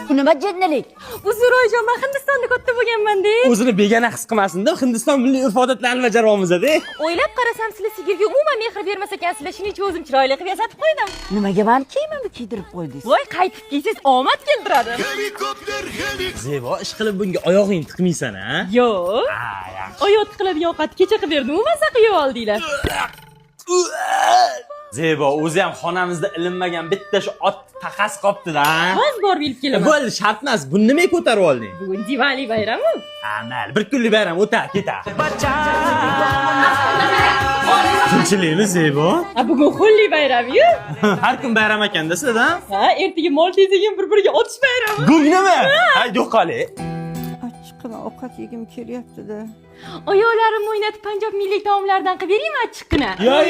Bu nima jannalik? Uzr oyijon, men Hindistonda katta bo'lganman-da. O'zini begona his qilmasin-da. Hindiston milliy urf-odatlarini bajaryapmiz-da. O'ylab qarasam, sizlar sigirga umuman mehr bermas ekansizlar. Shuning uchun o'zim chiroyli qilib yasatib qo'ydim. Nimaga meni kiyimimni kiydirib qo'ydingiz? Voy, qaytib kiysiz omad keltiradi. Zebo, ish qilib bunga oyog'ing tiqmaysan-a? Yo'q. yaxshi. Oyoq tiqiladigan ovqat kecha qilib berdim, maza qilib oldinglar. Zebo, o'zi ham xonamizda ilinmagan bitta shu ot taqas qopti-da. Hozir borib ilib kelaman. Bo'ldi, shart emas. Buni nimaga ko'tarib olding? Bugun Diwali bayrami. Mayli, bir kunlik bayram o'tar, ketar. Tinchlikmi, Zebo? Bugun xulli bayrami-yu. Har kun bayram ekan-da sizda? Ha, ertaga mol tezligim bir-biriga otish bayrami. Gumnimi? Ha, yo'qoli. Achchiqqina ovqat yegim kelyapti-da. Oyoqlarim o'ynatib Panjob milliy taomlaridan qilib beraymi achchiqqina? Yo'q,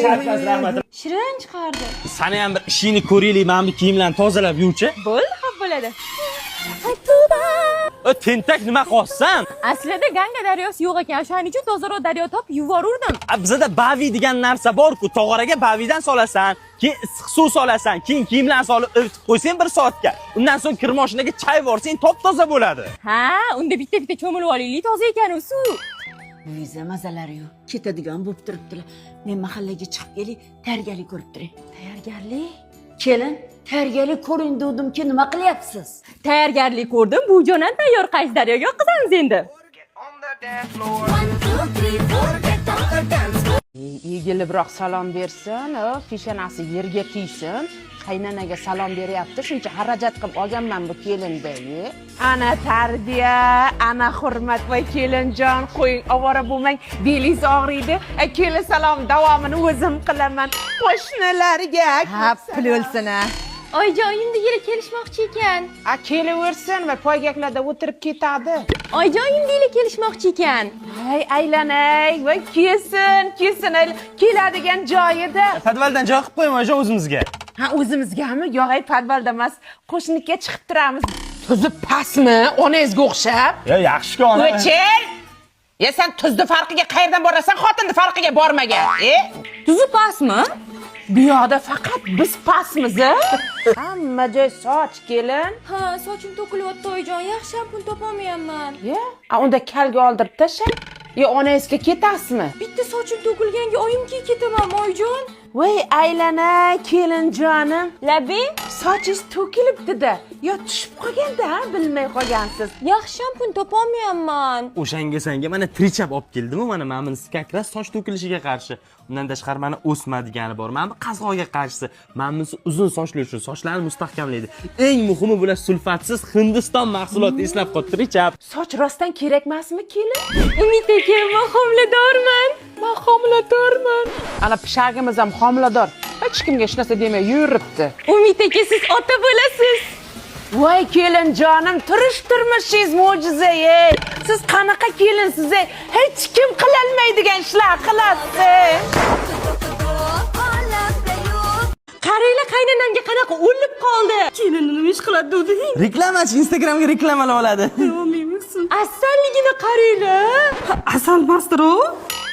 shart emas, rahmat. Shirin chiqardi. Sani ham bir ishingni ko'raylik, men bu kiyimlarni tozalab yuvchi. Bo'ldi, xo'p bo'ladi. Tentak nima qilsan? Aslida Ganga daryosi yo'q ekan, shuning uchun tozaroq daryo topib yuborurdim. Bizda bavi degan narsa bor-ku, tog'oraga bavidan solasan, keyin issiq suv solasan, keyin kiyimlarni solib ivitib qo'ysang 1 soatga. Undan so'ng kir moshinaga chay borsang top-toza bo'ladi. Ha, unda bitta cho'milib olaylik, toza ekan u suv. Uyingizda mazalari yo'q. Ketadigan bo'lib turibdilar. Men mahallaga chiqib kelib, tayyorgarlik ko'rib turay. Tayyorgarlik? Kelin, tayyorgarlik ko'ring devdim-ki, nima qilyapsiz? Tayyorgarlik ko'rdim. Bu jonan tayyor qaysi daryoga oqizamiz endi. Egilibroq salom bersin, peshanasi yerga tiysin. Qaynanaga salom beryapti, shuncha xarajat qilib olganman bu kelindagi. Ana tarbiya, ana hurmat va kelinjon, qo'ying, ovora bo'lmang, belingiz og'riydi. Kelin salom davomini o'zim qilaman. Qo'shnilarga Ha, pul o'lsin-a. Oyijon, uyimdagilar kelishmoqchi ekan. kelaversin va poygaklarda o'tirib ketadi. Oyijon, uyimdagilar kelishmoqchi ekan. Hay, aylanay, va kelsin, keladigan joyida. Podvaldan joy qilib qo'yma o'zimizga. Ha, o'zimizgami? Yo'q, podvalda emas, qo'shniga chiqib turamiz. Tuzi pastmi? Onangizga o'xshab? Ya, yaxshi-ku ona. O'chil! Sen tuzni farqiga qayerdan borasan, xotinni farqiga bormagan. Tuzi pastmi? Bu yoqda faqat biz pastmiz. Hamma joy soch kelin. Ha, sochim to'kilyapti oyijon, yaxshi shampun topolmayapman. Unda kalga oldirib tashlang. Onangizga ketasizmi? Bitta sochim to'kilganga oyimga ketaman oyijon. Voy aylana, kelin jonim. Labi? Sochingiz to'kilibdi-da. Yo tushib qolganda, bilmay qolgansiz. Yaxshi shampun topolmayapman. O'shanga senga mana trichap olib keldim-ku, mana bunisi kakras soch to'kilishiga qarshi. Undan tashqari mana o'sma degani bor. Mana bu qazg'oga qarshisi. Mana bunisi uzun sochli uchun sochlarni mustahkamlaydi. Eng muhimi bular sulfatsiz Hindiston mahsuloti, eslab qol, trichap. Soch rostdan kerak emasmi, kelin? Umid aka, men homiladorman. Men homiladorman. Ana pishagimiz ham homilador. Hech kimga hech narsa demay yuribdi. Umid aka, siz ota bo'lasiz. Voy kelin jonim, turmushingiz mo'jiza-ey. Siz qanaqa kelinsiz? Hech kim qilolmaydigan ishlar qilasiz. Qaranglar, qaynonamga qanaqa o'lib qoldi. Kelinni nima ish qiladi deding? Reklamachi Instagramga reklamalab oladi. Asalligini qaranglar. Asal masdiro.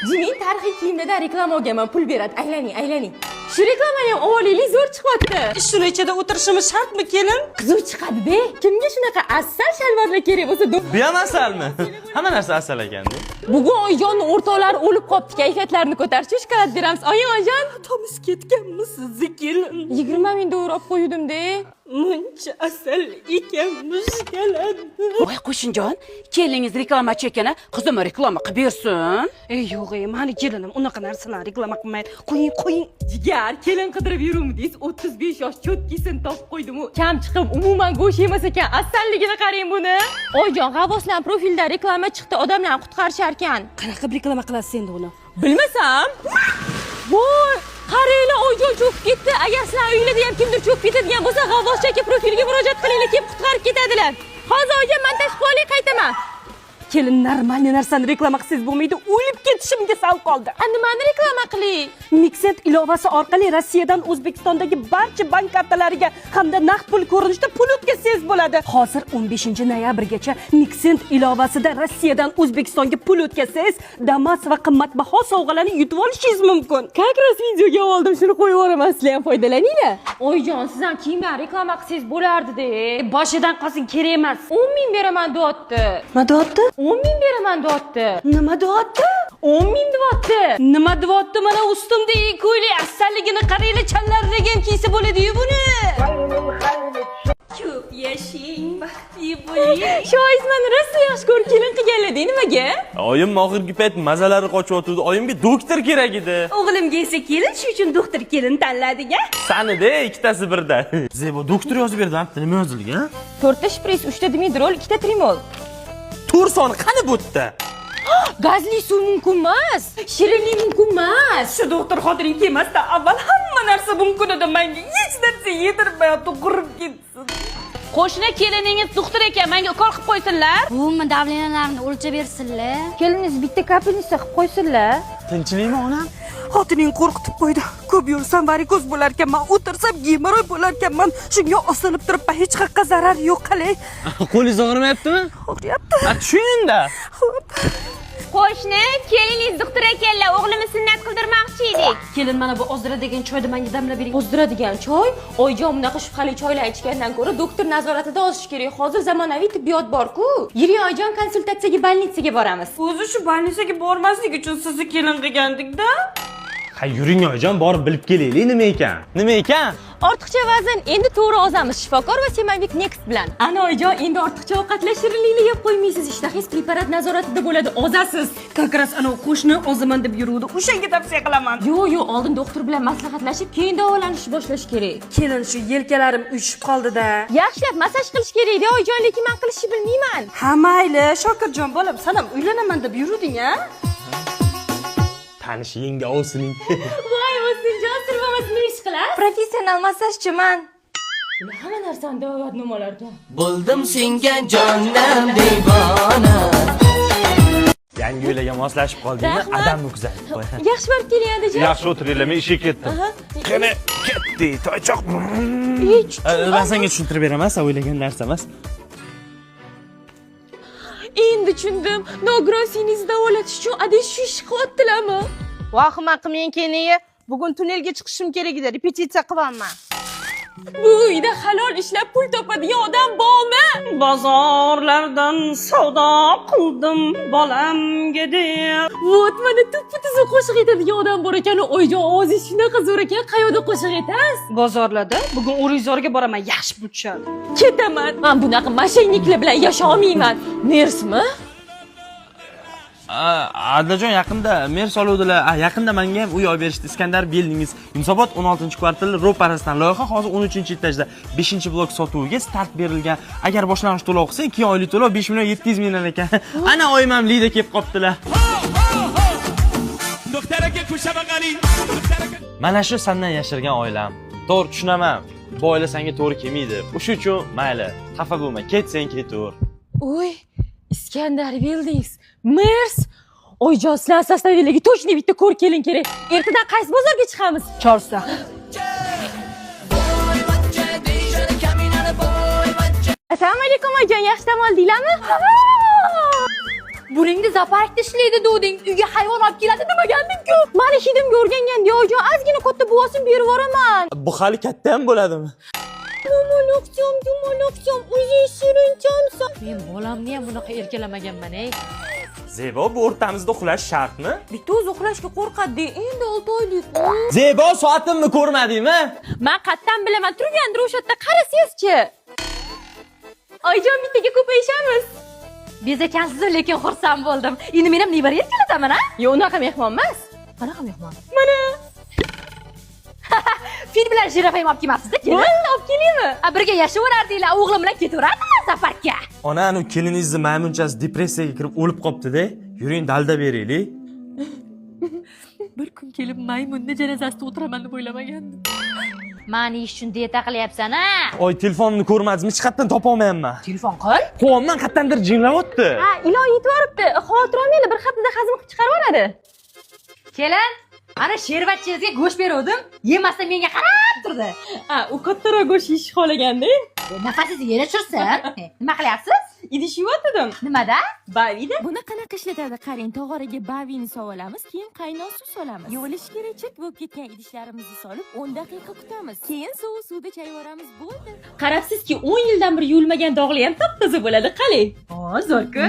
Jimin tarixiy kiyimda reklama olganman, pul beradi. Aylaning. Shu reklamani ham olaylik, zo'r chiqyapti. Shuni ichida o'tirishimiz shartmi, kelin? Qiziq chiqadi-da. Kimga shunaqa asal shalvarlar kerak bo'lsa, Bu ham asalmi? Hamma narsa asal ekan-da. bugun Oyjonning o'rtoqlari o'lib qolibdi, kayfiyatlarini ko'tarishga shokolad beramiz. Oyjon, Tomis ketganmi sizni, kelin? 20 ming dollar olib qo'ydim-da. Muncha asal ekanmish, kelin. Voy qo'shinjon, kelingiz reklamachi ekan-a? Qizim reklama qilib bersin. Yo'q, mani kelinim unaqa narsalar reklama qilmaydi. Qo'ying. Jigar, kelin qidirib yuruvdingiz, 35 yosh cho'tkisini topib qo'ydim-u. Kam chiqib, umuman go'sht yemas ekan. Asalligini qarang buni. Oyjon, g'avvoslar profilda reklama chiqdi, odamlarni qutqarishar ekan. Qanaqa reklama qilasiz endi uni? Bilmasam. Voy, qaranglar, Oyjon cho'kib ketdi. Agar sizlar uyingizda ham kimdir cho'kib ketadigan bo'lsa, g'avvoschi aka profiliga murojaat qilinglar, kelib qutqarib ketadilar. Hozir Oyjon montaj qilib qaytaman. kelin normalniy narsani reklama qilsangiz bo'lmaydi, o'lib ketishimga sal qoldi. Nimani reklama qiling? Nexent ilovasi orqali Rossiyadan O'zbekistondagi barcha bank kartalariga hamda naqd pul ko'rinishida pul o'tkazsangiz bo'ladi. Hozir 15-noyabrgacha Nexent ilovasida Rossiyadan O'zbekistonga pul o'tkazsangiz, Damas va qimmatbaho sovg'alarni yutib olishingiz mumkin. Как раз videoga oldim, shuni qo'yib yuboraman, sizlar ham foydalaninglar. Oyijon, siz ham kiyimlar reklama qilsangiz bo'lardi-da. Boshidan qolsin, kerak emas. 10 ming beraman deyapti. Nima deyapti? 10 ming beraman deyapti. Nima deyapti? 10 ming deyapti. Nima deyapti? Mana ustimda ko'ylak afsalligini qaranglar, chanlarida ham kiysa bo'ladi-yu buni. Ko'p yashang, baxtli bo'ling. Shoizmani rosa yaxshi ko'rib kelin qilganlar-da, nimaga? Oyim oxirgi payt mazalari qochyotdi. Oyimga doktor kerak edi. O'g'limga esa kelin, shu uchun doktor kelin tanladiga. Sanida ikkitasi birda. Zebo doktor yozib berdi, apti nima yozilgan? 4 ta shpris, 3 ta dimidrol, 2 ta trimol. Tur soni qani bu yerda? Gazli suv mumkin emas. Shirinlik mumkin emas. Shu doktor xotiring kelmasda avval hamma narsa mumkin edi, menga hech narsa yedirmayapti, qurib ketsin. Qo'shni keliningiz doktor ekan, menga ukol qilib qo'ysinlar. Umuman davleniyalarni o'lchab bersinlar. Keliningiz bitta kapelnisa qilib qo'ysinlar. Tinchlikmi onam? Xotining qo'rqitib qo'ydi. Ko'p yursam varikoz bo'lar ekanman, o'tirsam gemoroy bo'lar ekanman. Shunga osilib turibman, hech qanaqa zarar yo'q, qalay. Qo'lingiz og'rimayaptimi? Og'riyapti. Tushunda. Qo'shni, keliningiz doktor ekanlar, o'g'limni sunnat qildirmoqchi edik. Kelin, mana bu ozdira degan choyni menga damlab bering. Ozdiradigan choy, oyijon bunaqa shubhali choylar ichgandan ko'ra doktor nazoratida ozish kerak. Hozir zamonaviy tibbiyot bor-ku. Yiring oyijon, konsultatsiyaga bolnitsaga boramiz. O'zi shu bolnitsaga bormaslik uchun sizni kelin qilgandik-da. Ha, yuring oyijon, borib bilib kelaylik nima ekan? Nima ekan? Ortiqcha vazn endi to'g'ri ozamiz shifokor va Semavik Next bilan. Ana oyijon, endi ortiqcha ovqatlar shirinlikni yeb qo'ymaysiz, ishtahingiz preparat nazoratida bo'ladi, ozasiz. Как раз ana qo'shni ozaman deb yuruvdi. O'shanga tavsiya qilaman. Yo'q, oldin doktor bilan maslahatlashib, keyin davolanishni boshlash kerak. Kelin, shu yelkalarim uyushib qoldi-da. Yaxshilab massaj qilish kerak-da, oyijon, lekin men qilishni bilmayman. Ha, mayli, Shokirjon bolam, sen ham uylanaman deb yuruvding-a? Tanish yenga olsining. Voy, o'sinjon, sirvamasini ish qilasiz. Professional massajchiman. Buni hamma narsani davolatni olarkan. Bo'ldim senga jonim devona. Yangi uylarga moslashib qoldingmi? Adamni kuzatib qo'y. Yaxshi borib keling, adajon. Yaxshi o'tiringlar, men ishga ketdim. Qani, ketdi, toychoq. Men senga tushuntirib beraman, sen o'ylagan narsa emas. Endi tushundim. Nogironsingizni davolatish uchun adash shu ish qilyaptilarmi? Vahima qilmang keniye. Bugun tunnelga chiqishim kerak edi, repetitsiya qilaman. Bu uyda halol ishlab pul topadigan odam bormi? Bozorlardan savdo qildim bolamga deb. Vot, mana tuppa-tuzuk qo'shiq aytadigan odam bor ekan. Oyijon, ovozingiz shunaqa zo'r ekan. Qayoqda qo'shiq aytasiz? Bozorlarda bugun O'rizorga boraman, yaxshi pul tushadi. Ketaman. Men bunaqa mashayniklar bilan yasha olmayman. Mersmi? Adajon yaqinda mer soluvdilar. Yaqinda menga ham uy olib berishdi. Iskandar Buildings, Yunusobod 16-kvartal ro'parasidan loyiha hozir 13-etajda 5-blok sotuviga start berilgan. Agar boshlanish to'lov qilsang, 2 oylik to'lov 5 million 700 mingdan ekan. Ana oyim ham lida kelib qoptilar. Mana shu sendan yashirgan oilam. To'g'ri tushunaman. Bu oila senga to'g'ri kelmaydi. O'shuning uchun mayli, xafa bo'lma, ketsang ketaver. Uy, Iskandar Buildings, Mers. Oyijon, sizlar sostavilarga точно bitta ko'r kelin kerak. Ertadan qaysi bozorga chiqamiz? Chorsa. Assalomu alaykum oyijon, yaxshi dam oldinglarmi? Buningni zooparkda ishlaydi degding, uyga hayvon olib keladi demagandim-ku. Meni hidimga o'rganganda oyijon, ozgina katta buvosin berib yuboraman. Bu hali katta ham bo'ladimi? Dumaloqcham, o'zi shirinchamsan. Men bolamni ham bunaqa erkalamaganman-ey. Zebo, bu o'rtamizda uxlash shartmi? Bitta o'zi uxlashga qo'rqadi, endi 6 oylik. Zebo, soatimni ko'rmadingmi? Men qayerdan bilaman, turgandir o'sha yerda, qarasangizchi. Oyijon, bittaga ko'payishamiz. Bezakansiz, lekin xursand bo'ldim. Endi men ham nevara erkalataman, ha? Yo'q, unaqa mehmon emas. Qanaqa mehmon? Mana. Fil bilan jirafa ham olib kelmabsiz-da, kelin. Bo'ldi, olib kelingmi? Birga yashayverardinglar, o'g'lim bilan ketaverardinglar safarga. Ona, anu keliningizni maymunchasi depressiyaga kirib o'lib qopti-da. Yuring, dalda beraylik. Bir kun kelib maymunni janozasida o'tiraman deb o'ylamagandim. Mani ish uchun dieta qilyapsan a? Oy, telefonimni ko'rmadingizmi? Hech qayerdan topa olmayapman. Telefon qil. Qo'limdan qayerdandir jinglayapti. Ha, ilon yetib yoribdi. Xavotir olmanglar, bir haftada hazm qilib chiqarib yuboradi. Kelin, ana shervatchingizga go'sht beruvdim, yemasdan menga qarab turdi. Ha, u kattaroq go'sht yeyishni xohlaganda. Nafasingizni yana tushirsin. Nima qilyapsiz? Idish yuvotdim. Nimada? Bavida. Buni qanaqa ishlatadi? Qarang, tog'oraga bavini solamiz, keyin qaynoq suv solamiz. Yuvilishga chek bo'lib ketgan idishlarimizni solib 10 daqiqa kutamiz. Keyin sovuq suvda chayvoramiz, bo'ldi. Qarabsizki, 10 yildan beri yuvilmagan dog'li ham top-toza bo'ladi. Qaling. Zo'rku.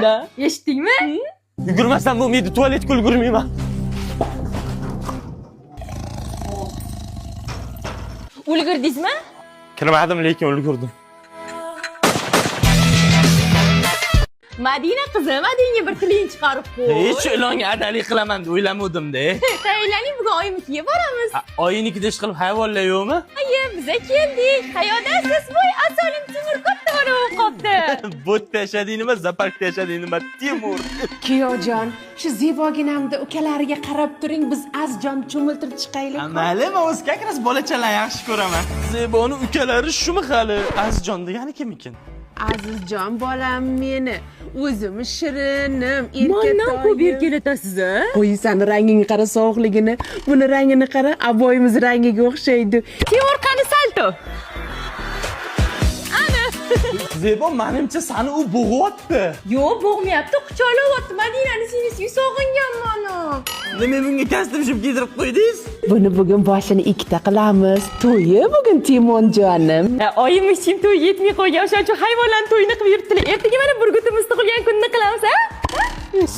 Eshitdingmi? Yugurmasam bo'lmaydi, tualetga ulgurmayman. Ulgurdingizmi? Kirmadim, lekin ulgurdim. Madina qizim, Madinaga bir tiling chiqarib qo'y. Hech ilonga adalik qilaman deb o'ylamadim-da. Tayyorlaning, bugun oyimnikiga boramiz. Oyinikida ish qilib hayvonlar yo'qmi? Ayo, biz keldik. Hayotasiz voy, asolim Timur katta bo'lib qopti. Botda yashading nima, zaparkda yashading nima, Timur. Kuyovjon, shu zeboginamda ukalariga qarab turing, biz azjon cho'miltirib chiqaylik. Mayli, men o'z kakras bolachalar yaxshi ko'raman. Zeboni ukalari shumi hali? Azizjon degani kim ekan? Azizjon bolam meni, o'zim shirinim, Mandan ko'p erkatoyim. erkalatasiz a? Qo'ysan rangini qara, sovuqligini. Buni rangini qara, aboyimiz rangiga o'xshaydi. Timur qani salto. Zebo, menimcha seni u bo'g'yapti. Yo'q, bo'g'mayapti, quchoqlayapti. Madinani sinisi sog'inganman. Nima bunga kostyum kiydirib qo'ydingiz? Buni bugun boshini ikkita qilamiz. To'yi bugun Timonjonim. Oyim ishim to'y yetmay qo'ygan, o'shaning uchun hayvonlarni to'yini qilib yuribdilar. Ertaga mana burgutimiz tug'ilgan kunni qilamiz, a?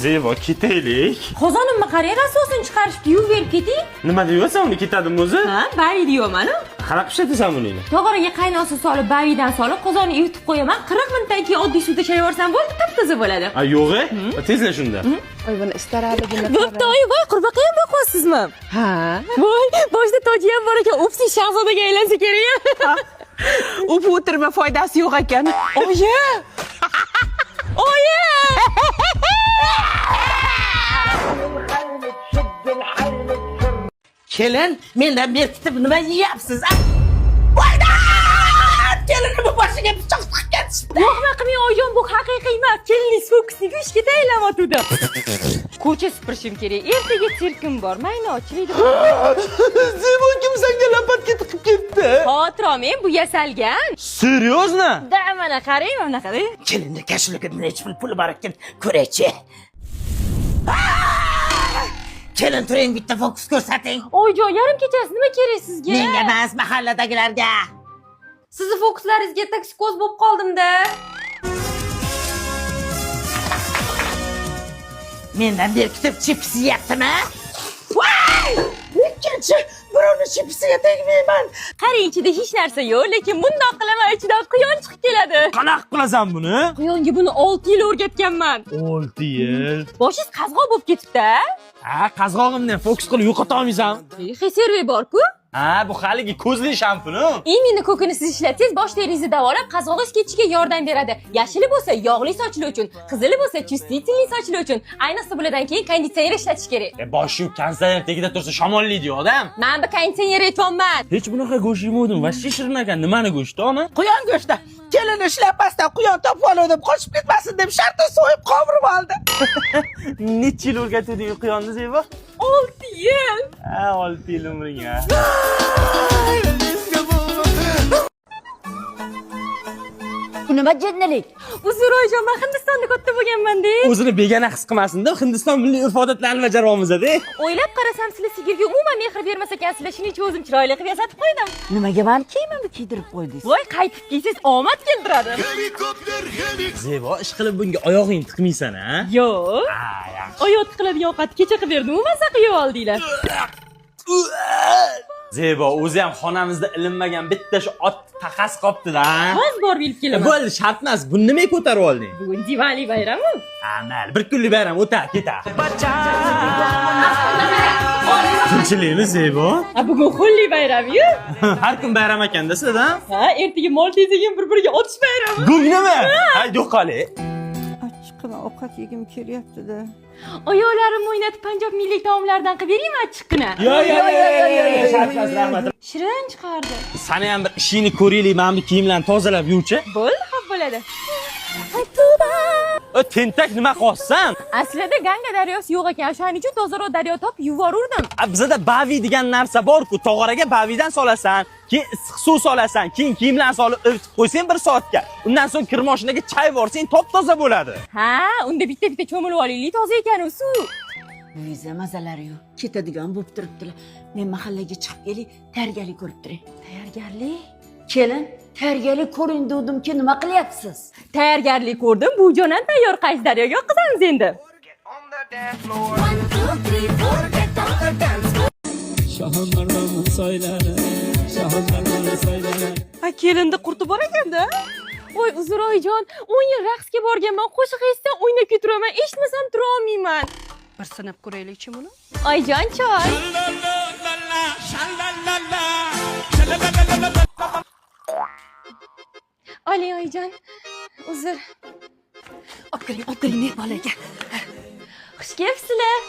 Zebo, ketaylik. Qozonimni qarang, asosini chiqarishib yuvib berib keting. Nima deyapsan, uni ketadimi o'zi? Ha, bavi deyapman. Qanaqa pishatasan buni? Tog'oraga qaynoq suv solib, bavidan solib, qozonni ivitib qo'yaman. 40 minutdan keyin oddiy suvda chayvorsam bo'ldi, top-toza bo'ladi. A, yo'q-e? Tezla shunda. Voy, buni istaradligini Bo'pti, oyi, voy, qurbaqa ham boqyapsizmi? Ha. Voy, boshida toji ham bor ekan, upsi shahzodaga aylansa kerak. O'pi o'tirma, foydasi yo'q ekan. Oyi! Oyi! Kelin, mendan berkitib nima yeyapsiz? Voyda! Kelinni boshiga pichoq tiqib Yo'qma qilmang oyijon, bu haqiqiy emas. Kelinlik fokusni go'shtga tayyorlamoqda. Ko'cha supurishim kerak. Ertaga sirkim bor, maynochilik. Zebo, kim senga lapatga tiqib ketdi? Xotir olmang, bu yasalgan. Seriozmi? Da, mana qarang, mana qarang. Kelinni kashligida necha puli bor ekan ko'raychi. Kelin turing, bitta fokus ko'rsating. Oyijon, yarim kechasi nima kerak sizga? Menga emas, mahalladagilarga. Sizni fokuslaringizga toksikoz bo'lib qoldim-da. Mendan berkitib chips yeyaptimi? Voy! Ikkinchi birovni chipsiga tegmayman. Qarang, ichida hech narsa yo'q, lekin bundoq qilaman, ichidan quyon chiqib keladi. Qanaqa qilasan buni? Quyonga buni 6 yil o'rgatganman. 6 yil. Boshingiz qazg'oq bo'lib ketibdi-a? Ha, qazg'og'imni fokus qilib yo'qota olmaysan. Reserve bor-ku. Ha, bu haligi ko'zli shampuni. Imini ko'kini siz ishlatsangiz, bosh teringizni davolab, qazg'og'ingiz ketishiga yordam beradi. Yashili bo'lsa yog'li sochli uchun, qizili bo'lsa chustительный sochli uchun. Ayniqsa bulardan keyin konditsioner ishlatish kerak. Boshim konditsioner tagida tursa shamollaydi odam. Men bu konditsioner aytmayman. Hech bunaqa go'sht yemadim. Va shirin ekan. Nimani go'shti, ona? Quyon go'shti. Kelin ishlapmasdan quyon topib oldim, qochib ketmasin deb shartda so'yib qovurib oldi. Necha yil o'rgatding quyonni, Zebo? 6 yil. Ha, 6 yil umring ha. Bu nima jinnalik? Uzr oyijon, men Hindistonda katta bo'lganman-da. O'zini begona his qilmasin-da. Hindiston milliy urf-odatlarini bajaryapmiz-da. O'ylab qarasam, sizlar sigirga umuman mehr bermas ekansizlar, shuning uchun o'zim chiroyli qilib yasatib qo'ydim. Nimaga meni kiyimimni kiydirib qo'ydingiz? Voy, qaytib kiysangiz omad keltiradi. Zebo, ish qilib bunga oyog'ingni tiqmaysan-a? Yo'q. Ha, yaxshi. Oyot qiladigan ovqat kecha qilib berdim, maza qilib oldinglar. Zebo, o'zi ham xonamizda ilinmagan bitta shu ot taqas qopti-da. Hozir borib ilib kelaman. Bo'ldi, shart emas. Buni nimaga ko'tarib olding? Bugun Diwali bayrami. Ha, mayli, bir kunlik bayram o'tar, ketar. Tinchlikmi, Zebo? Ha, bugun xulli bayrami-yu. Har kun bayram ekanda sizda? Ha, ertaga mol tezagan bir-biriga otish bayrami. Gugnimi? Ha, yo'qoli. achchiqqina ovqat yegim kelyapti-da. Oyoqlarimni o'ynatib Panjob milliy taomlaridan qilib beraymi achchiqqina? Yo'q, shartmas rahmat. Shirin chiqardi. Sani ham bir ishingni ko'raylik, mana bu kiyimlarni tozalab yuvchi. Bo'ldi, xo'p bo'ladi. O tentak nima qilsan? Aslida Ganga daryosi yo'q ekan, o'shaning uchun tozaroq daryo topib yuborurdim. Bizda bavi degan narsa bor-ku, tog'oraga bavidan solasan, keyin issiq suv solasan, keyin kiyimlarni solib ivitib qo'ysang 1 soatga. Undan so'ng kir moshinaga chay borsang top-toza bo'ladi. Ha, unda bitta cho'milib olaylik, toza ekan u suv. Uyingizda mazalari yo'q. Ketadigan bo'lib turibdilar. Men mahallaga chiqib kelib, tayyorgarlik ko'rib turay. Tayyorgarlik? Kelin, tayyorgarlik ko'ring dedim-ki, nima qilyapsiz? Tayyorgarlik ko'rdim. Bu jonan tayyor qaysi daryoga oqizamiz endi. Ha, kelinni qurti bor ekanda. Voy Uzuroyjon, 10 yil raqsga borganman, qo'shiq eshitsam o'ynab ketiraman, eshitmasam tura olmayman. Bir sinab ko'raylikchi buni. Oyjon choy. Ali oyjon, uzr. Obkiring mehmonlarga. Xush kelibsizlar.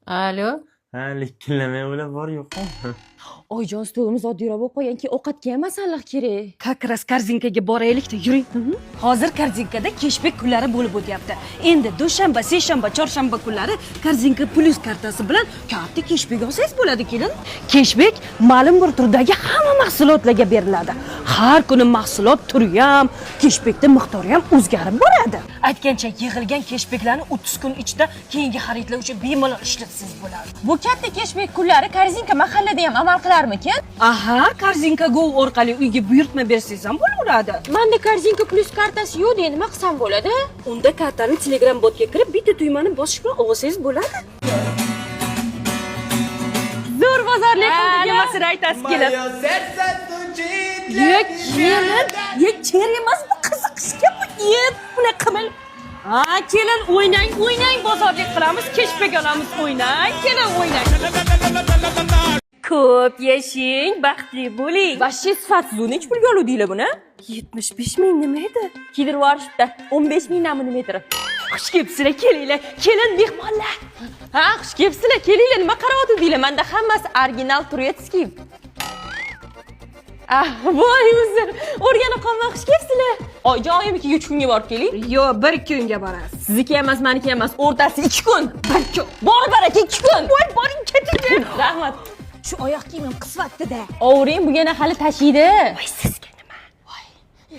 Alo. Ha, likillamay o'ylab bor yo'q. Oyjon, stolimiz oddiyroq bo'lib qolganki, ovqatga ham masalliq kerak. Как раз korzinkaga boraylik-da, yuring. Hozir korzinkada keshbek kunlari bo'lib o'tyapti. Endi dushanba, seshanba, chorshanba kunlari korzinka plus kartasi bilan katta keshbek olsangiz bo'ladi, kelin. Keshbek ma'lum bir turdagi hamma mahsulotlarga beriladi. Har kuni mahsulot turi ham, keshbekda miqdori ham o'zgarib boradi. Aytgancha, yig'ilgan keshbeklarni 30 kun ichida keyingi xaridlar uchun bemalol ishlatsangiz bo'ladi. Bu katta keshbek kunlari korzinka mahallada ham amal qilarmikin? Aha, korzinka go orqali uyga buyurtma bersangiz ham bo'laveradi. Menda korzinka plus kartasi yo'q, endi nima qilsam bo'ladi? Unda kartani Telegram botga kirib, bitta tuymani bosish bilan olsangiz bo'ladi. Zo'r bozorlik qildik, Nimasini aytasiz, kelin? Ye, cher emas bu, qiziqishga bu. Buni qilmang. Ha, kelin o'ynang, bozorlik qilamiz, keshbek olamiz, o'ynang, kelin o'ynang. Ko'p yashing, baxtli bo'ling. Vashshi sifatsiz nech pulga oluvdinglar buni? 75 ming nima edi? Kidirib yuborishibdi. 15 ming namini metri. Xush kelibsizlar, kelinglar. Kelin mehmonlar. Ha, xush kelibsizlar, kelinglar. Nima qaryapsizlar? Menda hammasi original turetskiy. Voy uzr. O'rganib qolmay xush kelibsizlar. Oyjon, oyimikiga 3 kunga borib keling. Yo, 1 kunga borasiz. Sizniki emas, meniki emas. O'rtasi 2 kun. 1 kun. Bor baraka 2 kun. Voy, boring keting. Rahmat. Shu oyoq kiyimim qisvatdi-da. Ovring bu yana hali tashiydi. Voy, sizga nima? Voy,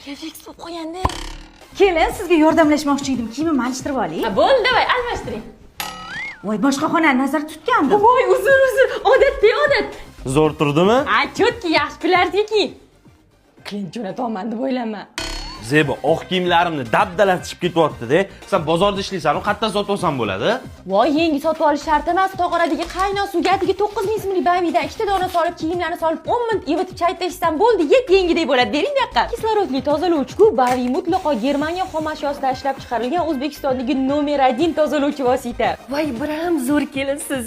refleks bo'lib qolganda. Kelin, sizga yordamlashmoqchi edim. Kiyimimni alishtirib oling. Bo'ldi, voy, almashtiring. Voy, boshqa xonani nazarda tutgandim. Voy, uzr. Odat. Zo'r turdimi? Chotki, yaxshi kulardiki. Klient jo'natyapman deb o'ylanma. Zebo, oq kiyimlarimni dabdalab chiqib ketyapti-da. Sen bozorda ishlaysan, qayerdan sotib olsam bo'ladi? Voy, yangi sotib olish shart emas. Tog'oradagi qaynoq suvgatiga 9 ming so'mlik bavidan 2 ta dona solib, kiyimlarni solib, 10 minut ivitib chaytashsam bo'ldi, yeb yengidek bo'ladi. Bering bu yoqqa. Kislorodli tozalovchi-ku, bavi mutlaqo Germaniya xomashyo yosida ishlab chiqarilgan O'zbekistondagi nomer 1 tozalovchi vosita. Voy, biram zo'r kelinsiz,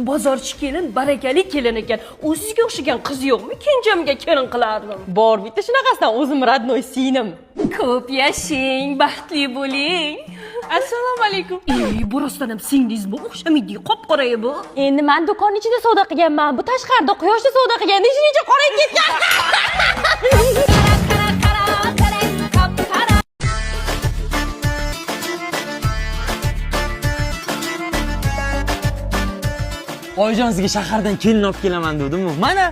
bozorchi kelin, barakali kelin ekan. O'zizga o'xshagan qiz yo'qmi? Kenjamga kelin qilardim. Bor, bitta shunaqasidan o'zim radnoy singlim. Ko'p yashing, baxtli bo'ling. Assalomu alaykum. Bu rostdan ham singdingizmi? O'xshamaydi, qop-qora bu. Endi men do'kon ichida savdo qilganman. Bu tashqarida quyoshda savdo qilganda ichiga qorayib ketgan. Oyijon, sizga shahardan kelin olib kelaman dedim-ku. Mana.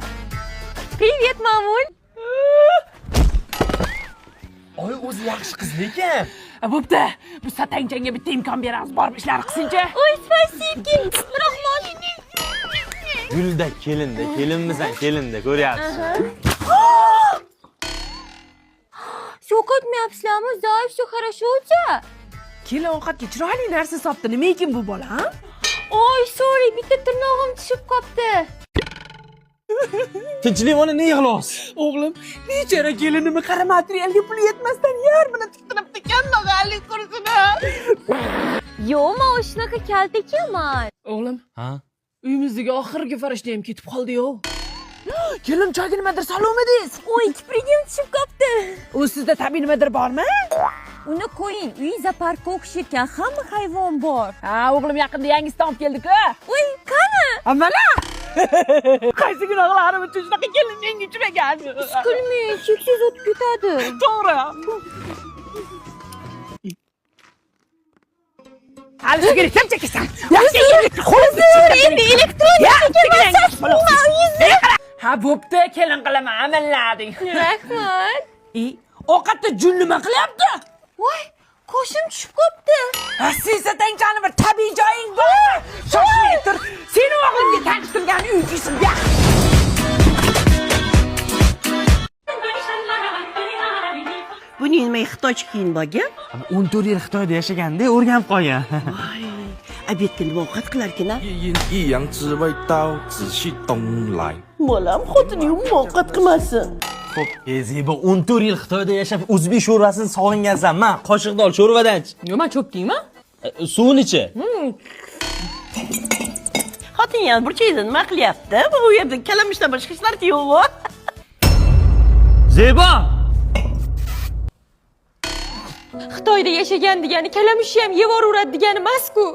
Привет, mamul. Oy, o'zi yaxshi qiz ekan. Bo'pti. Bu satangchanga bitta imkon beramiz, borib ishlar qilsinchi. Oy, spasibki. Rahmat. Gulda kelinmisan, kelinda, ko'ryapsiz. Sovqotmayapsizlarmi? Zoif, все хорошо-cha. Kelin ovqatga chiroyli narsa sopdi. Nima ekan bu bola? Oy, sorry, bitta tirnog'im tushib qopti. Tinchlik, ona ne yig'layapsiz? O'g'lim, nechara kelinimni qara materialga pul yetmasdan yarmini tiktiribdi kambag'allik kursini. Yo'q, men shunaqa kalta ekanman. O'g'lim, Ha? uyimizdagi oxirgi farishta ham ketib qoldi-yu. Kelin choyga nimadir salomidingiz? Oy, kiprigim tushib qopti. U sizda tabiiy nimadir bormi? Uni qo'ying, uy zooparkka o'xshayotgan hamma hayvon bor. Ha, o'g'lim yaqinda yangisidan olib keldik-ku. Uy, qani? Mana! Qaysi gunohlarim uchun shunaqa kelin menga uchragan? Kulmang, cheksiz o'tib ketadi. To'g'ri. Hali sigir kim chekasan? Endi elektron Ha, bo'pti, kelin qilaman, amallading. Rahmat. Ovqatda jun nima qilyapti? Voy, qo'shim tushib qopti. Siz tangchani bir tabiiy joying bor. Shoshmay tur. Seni o'g'limga tanishtirgan uychisin. Buni nima xitoycha kiyim bo'lgan? 14 yil Xitoyda yashaganda o'rganib qolgan. Obedga nima ovqat qilarkan-a?一阳之味道，仔细东来。 Bolam xotining ovqat qilmasin. Xo'p, Zebo 14 yil Xitoyda yashab o'zbek sho'rvasini sog'ingansan. Men qoshiqda ol sho'rvadan ich. Nima cho'kdingmi? Suvini ichi. Xotin yana burchakda nima qilyapti? Bu yerda kalamishdan boshqa hech narsa yo'q. Zebo! Xitoyda yashagan degani kalamushni ham yeb yuboradi degani emas-ku.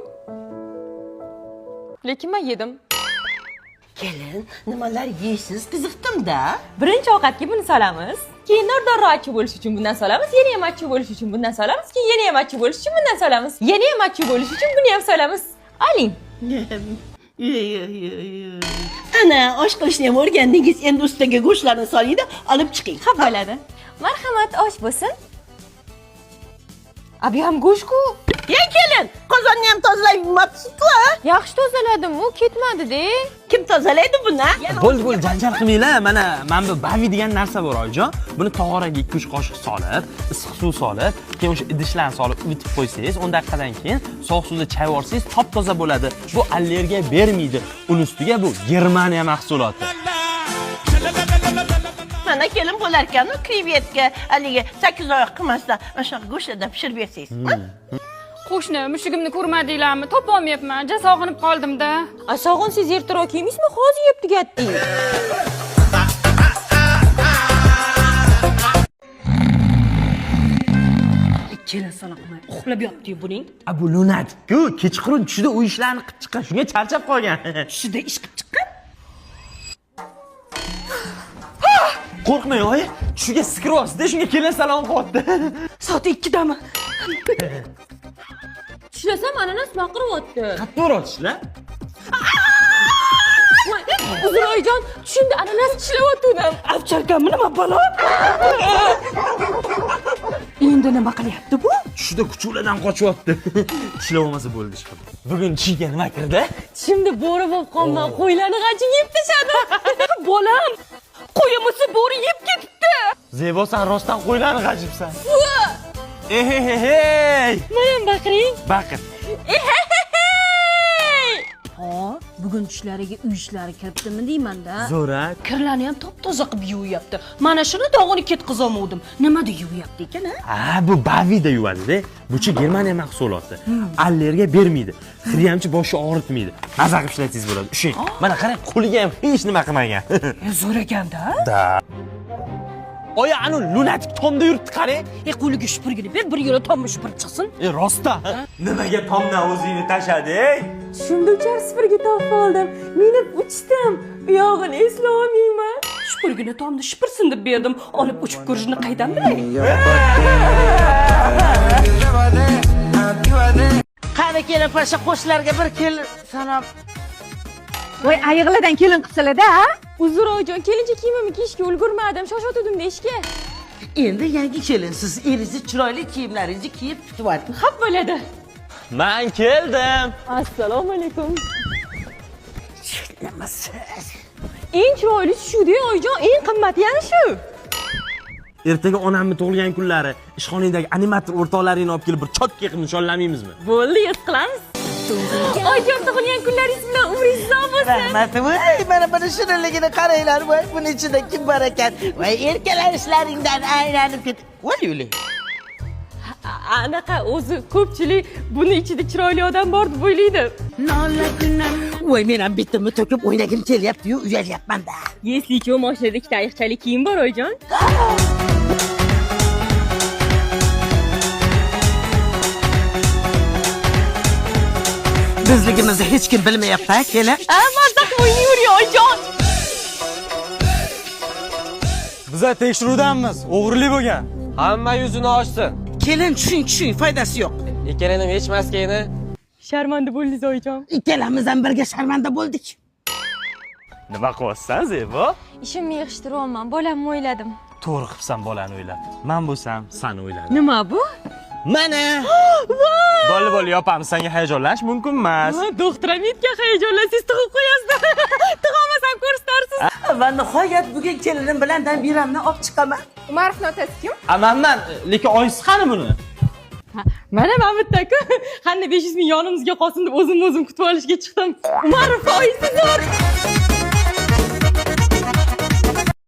Lekin men yedim. Kelin, nimalar yeysiz? Qiziqdim-da. Birinchi ovqatga buni solamiz. Keyin nordonroq achchiq bo'lish uchun bundan solamiz. Yana ham achchiq bo'lish uchun bundan solamiz. Keyin yana ham achchiq bo'lish uchun bundan solamiz. Yana ham achchiq bo'lish uchun buni ham solamiz. Oling. Ana, osh qilishni ham o'rgandingiz. Endi ustiga go'shtlarni soling-da, olib chiqing. Xo'p bo'ladi. Marhamat, osh bo'lsin. Abi ham go'sht-ku. Kelin, qozonni ham tozalab yumabsiz-ku. Yaxshi tozaladim, u ketmadi-da. Kim tozalaydi buni? Bo'ldi, janjal qilmanglar. Mana bu bavi degan narsa bor, oyijon. Buni tog'oraga 2-3 qoshiq solib, issiq suv solib, keyin o'sha idishlarni solib yutib qo'ysangiz, 10 daqiqadan keyin sovuq suvda chayib olsangiz, top-toza bo'ladi. Bu allergiya bermaydi. Uni ustiga bu Germaniya mahsuloti. Mana kelin bo'larkan, krevetka, haligi 8 oyoq qilmasdan o'sha go'shtdan pishirib bersangiz. Qo'shni, mushugimni ko'rmadinglarmi? Topolmayapman, sog'inib qoldim-da. Sog'insiz ertaroq yeymizmi? Hozir yeb tugatding. Kelin salomay, uxlab yotdi buning. Bu lunatik-ku, kechqurun tushida uy ishlarini qilib chiqqan, shunga charchab qolgan. Tushida ish qilib chiqqan. Qo'rqmang, oyi. Tushiga skroz-da, shunga kelin salom qilyapti. Soat 2dami? Tushlasam ananas maqiryapti. Qattiqroq otishlar. Uzroyjon, tushimda ananas tishlayotgandim. Avcharkanmi nima balo? Endi nima qilyapti bu? Tushida kuchuklardan qochyapti. Tishlab olmasa bo'ldi ish qilib. Bugun tushiga nima kirdi? Tushimda bo'ri bo'lib qolman, qo'ylarni g'ajib yeb tashladi. Bolam, qo'yimizni bo'ri yeb ketibdi. Zebo, sen rostdan qo'ylarni g'ajibsan. Ehehey! Mayam baqiring. Baqir. Ha, bugun tushlariga uy ishlari kiribdimi deyman-da. Zo'ra. Kirlarni ham top-toza qilib yuvyapti. Mana shuni dog'ini ketkazolmadim. Nimada yuvyapti ekan-a? Bu bavida yuvadi-da. Buchi Germaniya mahsuloti. Allergiya bermaydi. Xiriyamchi boshni og'ritmaydi. Maza qilib ishlatingiz bo'ladi. Ushing. Mana qarang, qo'liga ham hech nima qilmagan. Zo'r ekan-da. Da. Oya, anu lunatik tomda yuribdi, qarang. Qo'liga shupurgini ber, bir yo'la tomni shupurib chiqsin. Rostda. Nimaga tomdan o'zingni tashlading? Tushimda uchar sifirga topib oldim. Minib uchdim. Uyog'ini eslolmayman. Shupurgini tomni shupursin deb berdim. Olib uchib ko'rishni qaydan bilay? Qani kelin pasha qo'shlarga bir kelin salom. Voy, ayiqlardan kelin qilsalar-da. Uzroyjon, kelincha kiyimimni kiyishga ulgurmadim. Shoshotdim ishga. Endi yangi kelinsiz, eringiz chiroyli kiyimlaringizni kiyib kutyapti. Xo'p bo'ladi. Men keldim. Assalomu alaykum. Nimasiz? Eng chiroyli shu-da, oyijon, eng qimmati yana shu. Ertaga onamni tug'ilgan kunlari ishxonadagi animator o'rtoqlaringni olib kelib bir chotki qilib nishonlamaymiz?mi? Bo'ldi, yuz qilamiz. Oyijon, tug'ilgan kunlaringiz bilan umringiz uzoq bo'lsin. Rahmat. Voy, mana buni shirinligini qaranglar. Voy, buni ichida kim bor ekan? Voy, erkalarishlaringdan aylanib ket. Voy, yuli. Anaqa o'zi ko'pchilik buni ichida chiroyli odam bor deb o'ylaydi. voy men ham bitimni to'kib o'ynagim kelyapti-yu, uyalyapman-da. Yeslicho mashinada ikkita ayiqchalik kiyim bor oyijon. Bizligimizni hech kim bilmayapti, kelin. Mazza qilib o'ynayver oyijon. Biza tekshiruvdanmiz. O'g'rilik bo'lgan. Hamma yuzini ochsin. Kelin tushing, foydasi yo'q. Ikkalaning yechmaskayni. Sharmanda bo'ldingiz oyijon. Ikkalamiz ham birga sharmanda bo'ldik. Nima qilyapsan, Zebo? Ishimni yig'ishtiryapman, bolamni o'yladim. To'g'ri qilibsan bolani o'ylab. Men bo'lsam, seni o'yladim. Nima bu? Mana. Bo'ldi, yopamiz. Senga hayajonlanish mumkin emas. Doktoram yetgan hayajonlansangiz tug'ib qo'yasiz. Tug'olmasam ko'rsatarsiz. Va nihoyat bugun kelinim bilan biramni olib chiqaman. Umarovning otasi kim? Manman, lekin oyisi qani buni? Mana bitta-ku. Qanday 500 ming yonimizga qolsin deb o'zim kutib olishga chiqdim. Umarov oyisi zo'r.